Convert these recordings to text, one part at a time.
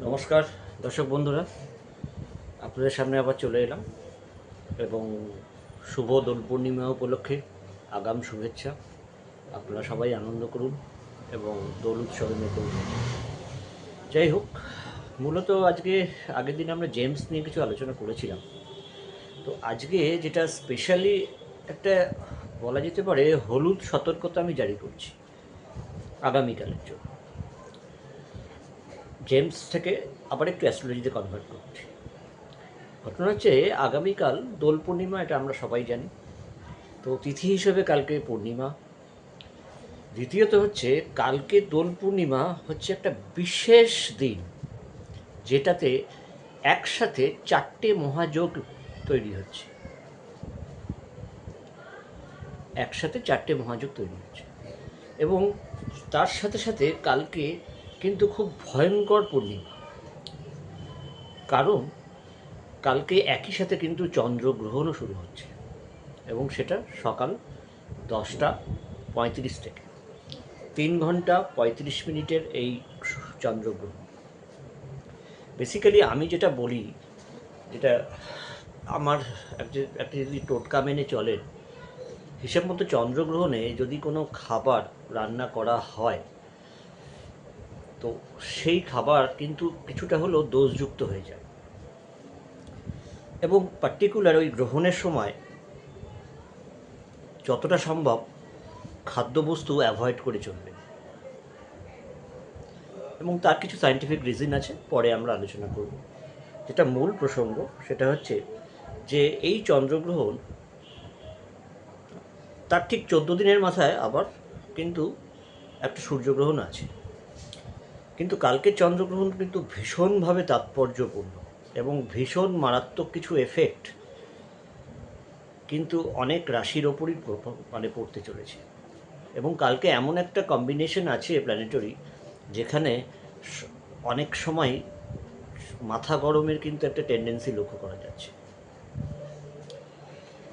নমস্কার দর্শক বন্ধুরা, আপনাদের সামনে আবার চলে এলাম এবং শুভ দোল পূর্ণিমা উপলক্ষে আগাম শুভেচ্ছা। আপনারা সবাই আনন্দ করুন এবং দোল উৎসবে মেতে উঠুন। যাই হোক, মূলত আজকে আগের দিন আমরা জেমস নিয়ে কিছু আলোচনা করেছিলাম। তো আজকে যেটা স্পেশালি একটা বলা যেতে পারে হলুদ সতর্কতা আমি জারি করছি আগামীকালের জন্য। জেমস থেকে আবার একটু অ্যাস্ট্রোলজিতে কনভার্ট করছি। ঘটনা হচ্ছে আগামীকাল দোল পূর্ণিমা, এটা আমরা সবাই জানি। তো তিথি হিসেবে কালকে পূর্ণিমা। দ্বিতীয়ত হচ্ছে কালকে দোল পূর্ণিমা হচ্ছে একটা বিশেষ দিন, যেটাতে একসাথে চারটে মহাযোগ তৈরি হচ্ছে। একসাথে চারটে মহাযোগ তৈরি হচ্ছে এবং তার সাথে সাথে কালকে কিন্তু খুব ভয়ঙ্কর পূর্ণিমা। কারণ কালকে একই সাথে কিন্তু চন্দ্রগ্রহণও শুরু হচ্ছে এবং সেটা সকাল 10টা 35 থেকে 3 ঘন্টা 35 মিনিটের এই চন্দ্রগ্রহণ। বেসিক্যালি আমি যেটা বলি, যেটা আমার একটা যদি টোটকা মেনে চলেন, হিসেব মতো চন্দ্রগ্রহণে যদি কোনো খাবার রান্না করা হয় তো সেই খাবার কিন্তু কিছুটা হলেও দোষযুক্ত হয়ে যায় এবং পার্টিকুলার ওই গ্রহণের সময় যতটা সম্ভব খাদ্যবস্তু অ্যাভয়েড করে চলবে এবং তার কিছু সায়েন্টিফিক রিজন আছে, পরে আমরা আলোচনা করব। যেটা মূল প্রসঙ্গ সেটা হচ্ছে যে এই চন্দ্রগ্রহণ তার ঠিক 14 দিনের মাথায় আবার কিন্তু একটা সূর্যগ্রহণ আছে। কিন্তু কালকের চন্দ্রগ্রহণ কিন্তু ভীষণভাবে তাৎপর্যপূর্ণ এবং ভীষণ মারাত্মক কিছু এফেক্ট কিন্তু অনেক রাশির ওপরই পড়তে চলেছে। এবং কালকে এমন একটা কম্বিনেশন আছে প্ল্যানেটরি, যেখানে অনেক সময় মাথা গরমের কিন্তু একটা টেন্ডেন্সি লক্ষ্য করা যাচ্ছে,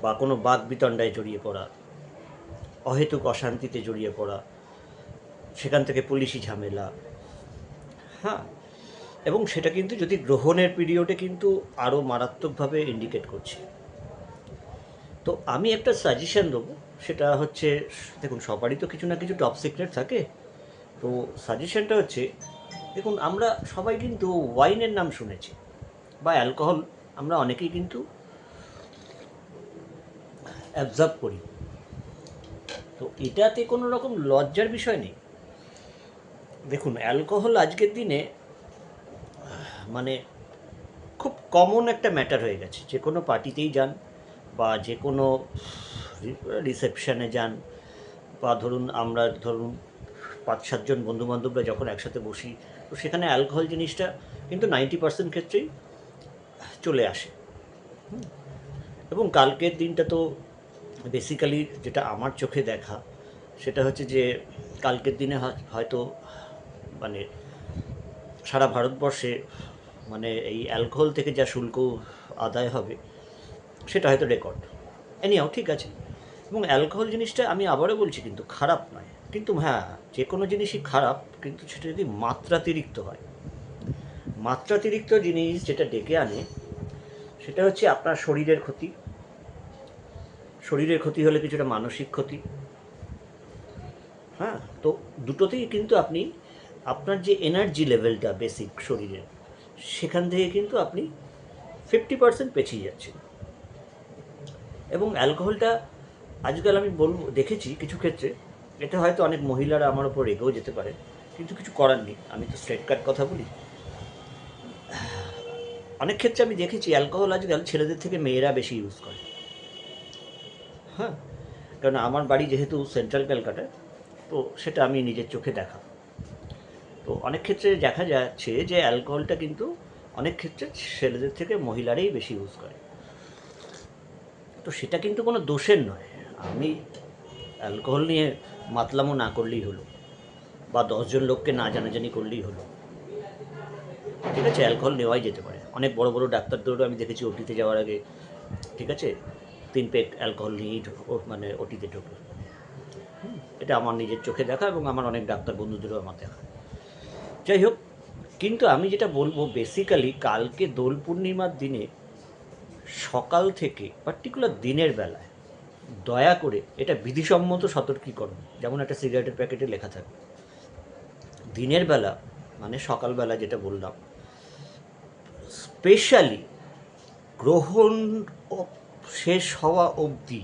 বা কোনো বাক বিতণ্ডায় জড়িয়ে পড়া, অহেতুক অশান্তিতে জড়িয়ে পড়া, সেখান থেকে পুলিশি ঝামেলা। হ্যাঁ, এবং সেটা কিন্তু যদি গ্রহণের পিরিয়ডে কিন্তু আরও মারাত্মকভাবে ইন্ডিকেট করছে। তো আমি একটা সাজেশন দেবো, সেটা হচ্ছে, দেখুন সবারই তো কিছু না কিছু টপ সিক্রেট থাকে। তো সাজেশনটা হচ্ছে, দেখুন আমরা সবাই কিন্তু ওয়াইনের নাম শুনেছি বা অ্যালকোহল আমরা অনেকেই কিন্তু অ্যাবজর্ব করি। তো এটাতে কোনো রকম লজ্জার বিষয় নেই। দেখুন অ্যালকোহল আজকের দিনে মানে খুব কমন একটা ম্যাটার হয়ে গেছে। যে কোনো পার্টিতেই যান বা যে কোনো রিসেপশানে যান, বা ধরুন 5-7 জন বন্ধুবান্ধবরা যখন একসাথে বসি, তো সেখানে অ্যালকোহল জিনিসটা কিন্তু 90% ক্ষেত্রেই চলে আসে। এবং কালকের দিনটা তো বেসিক্যালি যেটা আমার চোখে দেখা, সেটা হচ্ছে যে কালকের দিনে হয়তো মানে সারা ভারতবর্ষে মানে এই অ্যালকোহল থেকে যা শুল্ক আদায় হবে সেটা হয়তো রেকর্ড। এনিহাও ঠিক আছে। এবং অ্যালকোহল জিনিসটা আমি আবারও বলছি কিন্তু খারাপ নয়, কিন্তু হ্যাঁ, যে কোনো জিনিসই খারাপ কিন্তু সেটা যদি মাত্রাতিরিক্ত হয়। মাত্রাতিরিক্ত জিনিস যেটা ডেকে আনে সেটা হচ্ছে আপনার শরীরের ক্ষতি। শরীরের ক্ষতি হলে কিছুটা মানসিক ক্ষতি। হ্যাঁ, তো দুটোতেই কিন্তু আপনি আপনার যে এনার্জি লেভেলটা বেসিক শরীরের, সেখান থেকে কিন্তু আপনি 50% পেছিয়ে যাচ্ছেন। এবং অ্যালকোহলটা আজকাল আমি বলবো, দেখেছি কিছু ক্ষেত্রে এটা হয়তো অনেক মহিলারা আমার ওপর রেগেও যেতে পারে, কিন্তু কিছু করার নেই, আমি তো স্ট্রেট কাট কথা বলি। অনেক ক্ষেত্রে আমি দেখেছি অ্যালকোহল আজকাল ছেলেদের থেকে মেয়েরা বেশি ইউজ করে। হ্যাঁ, কারণ আমার বাড়ি যেহেতু সেন্ট্রাল ক্যালকাটায়, তো সেটা আমি নিজের চোখে দেখা। তো অনেক ক্ষেত্রে দেখা যাচ্ছে যে অ্যালকোহলটা কিন্তু অনেক ক্ষেত্রে ছেলেদের থেকে মহিলারাই বেশি ইউজ করে। তো সেটা কিন্তু কোনো দোষের নয়। আমি অ্যালকোহল নিয়ে মাতলামো না করলেই হলো, বা 10 জন লোককে না জানাজানি করলেই হলো। ঠিক আছে, অ্যালকোহল নেওয়াই যেতে পারে। অনেক বড় বড় ডাক্তারদেরও আমি দেখেছি ওটিতে যাওয়ার আগে, ঠিক আছে, 3 পেগ অ্যালকোহল নিয়েই মানে ওটিতে ঢোকে। এটা আমার নিজের চোখে দেখা এবং আমার অনেক ডাক্তার বন্ধুদেরও আমার দেখা। যাই হোক, কিন্তু আমি যেটা বলবো বেসিক্যালি কালকে দোল পূর্ণিমার দিনে সকাল থেকে পার্টিকুলার দিনের বেলায় দয়া করে এটা বিধিসম্মত সতর্কীকরণ, যেমন একটা সিগারেটের প্যাকেটে লেখা থাকবে, দিনের বেলা মানে সকালবেলা যেটা বললাম, স্পেশালি গ্রহণ শেষ হওয়া অবধি,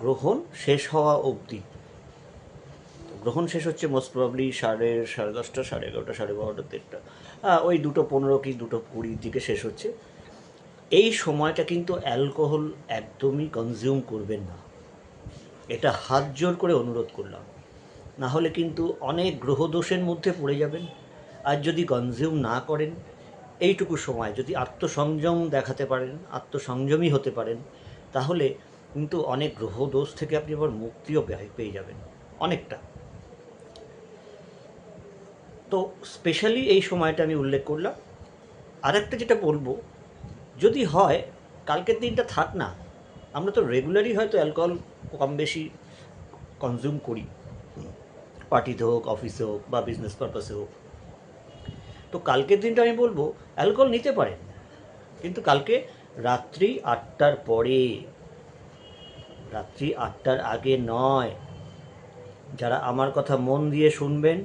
গ্রহণ শেষ হওয়া অবধি, গ্রহণ শেষ হচ্ছে মোস্ট প্রবলি 10:30, 11:30, 12:30, 1:30, ওই 2:15 কি 2:20 দিকে শেষ হচ্ছে। এই সময়টা কিন্তু অ্যালকোহল একদমই কনজিউম করবেন না, এটা হাত জোর করে অনুরোধ করলাম। না হলে কিন্তু অনেক গ্রহদোষের মধ্যে পড়ে যাবেন। আর যদি কনজিউম না করেন, এইটুকু সময় যদি আত্মসংযম দেখাতে পারেন, আত্মসংযমী হতে পারেন, তাহলে কিন্তু অনেক গ্রহদোষ থেকে আপনি আবার মুক্তিও পেয়ে যাবেন অনেকটা। তো স্পেশালি এই সময়টা আমি উল্লেখ করলাম। আরেকটা যেটা বলবো, যদি হয় কালকের দিনটা থাক না, আমরা তো রেগুলারই হয়তো অ্যালকোহল কম বেশি কনজিউম করি, পার্টিতে হোক, অফিসে হোক, বা বিজনেস পারপাসে হোক। তো কালকের দিনটা আমি বলবো অ্যালকোহল নিতে পারেন, কিন্তু কালকে রাত্রি 8টার পরে, রাত্রি 8টার আগে নয়। যারা আমার কথা মন দিয়ে শুনবেন,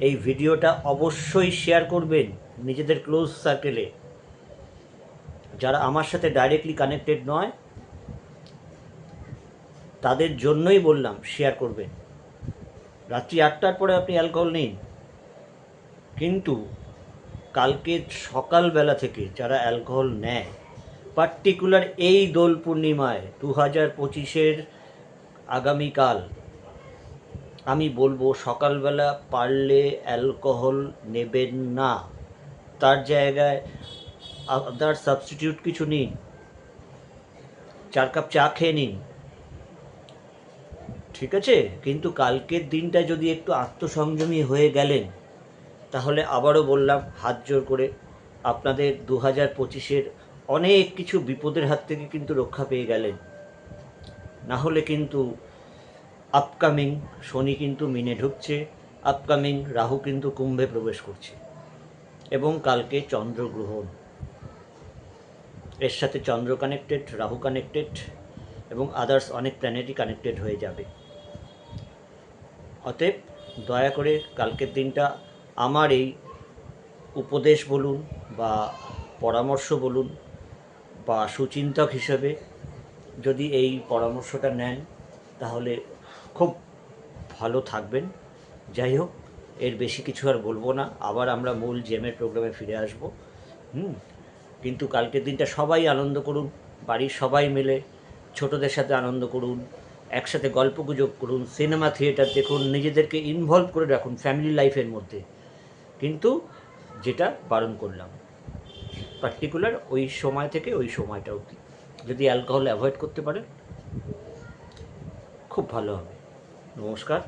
এই ভিডিওটা অবশ্যই শেয়ার করবেন নিজেদের ক্লোজ সার্কেলে। যারা আমার সাথে ডাইরেক্টলি কানেক্টেড নয় তাদের জন্যই বললাম শেয়ার করবেন। রাত্রি 8টার পরে আপনি অ্যালকোহল নিন, কিন্তু কালকে সকালবেলা থেকে যারা অ্যালকোহল নেয়, পার্টিকুলার এই দোল পূর্ণিমায় 2025-এর আগামীকাল, আমি বলবো সকালবেলা পারলে অ্যালকোহল নেবেন না, তার জায়গায় আদার সাবস্টিটিউট কিছু নিন, 4 কাপ চা খেয়ে নিন, ঠিক আছে? কিন্তু কালকের দিনটা যদি একটু আত্মসংযমী হয়ে গেলেন, তাহলে আবারও বললাম হাত জোর করে আপনাদের 2025-এর অনেক কিছু বিপদের হাত থেকে কিন্তু রক্ষা পেয়ে গেলেন। না হলে কিন্তু আপকামিং শনি কিন্তু মিনে ঢুকছে, আপকামিং রাহু কিন্তু কুম্ভে প্রবেশ করছে, এবং কালকে চন্দ্রগ্রহণ, এর সাথে চন্দ্র কানেক্টেড, রাহু কানেক্টেড, এবং আদার্স অনেক প্ল্যানেটই কানেক্টেড হয়ে যাবে। অতএব দয়া করে কালকের দিনটা আমার এই উপদেশ বলুন বা পরামর্শ বলুন বা সুচিন্তক হিসেবে যদি এই পরামর্শটা নেন, তাহলে খুব ভালো থাকবেন। যাই হোক, এর বেশি কিছু আর বলবো না, আবার আমরা মূল জেমের প্রোগ্রামে ফিরে আসবো। কিন্তু কালকের দিনটা সবাই আনন্দ করুন, বাড়ির সবাই মিলে ছোটদের সাথে আনন্দ করুন, একসাথে গল্পগুজব করুন, সিনেমা থিয়েটার দেখুন, নিজেদেরকে ইনভলভ করে রাখুন ফ্যামিলি লাইফের মধ্যে। কিন্তু যেটা বারণ করলাম, পার্টিকুলার ওই সময় থেকে ওই সময়টা অবধি যদি অ্যালকোহল অ্যাভয়েড করতে পারেন খুব ভালো হবে। নমস্কার।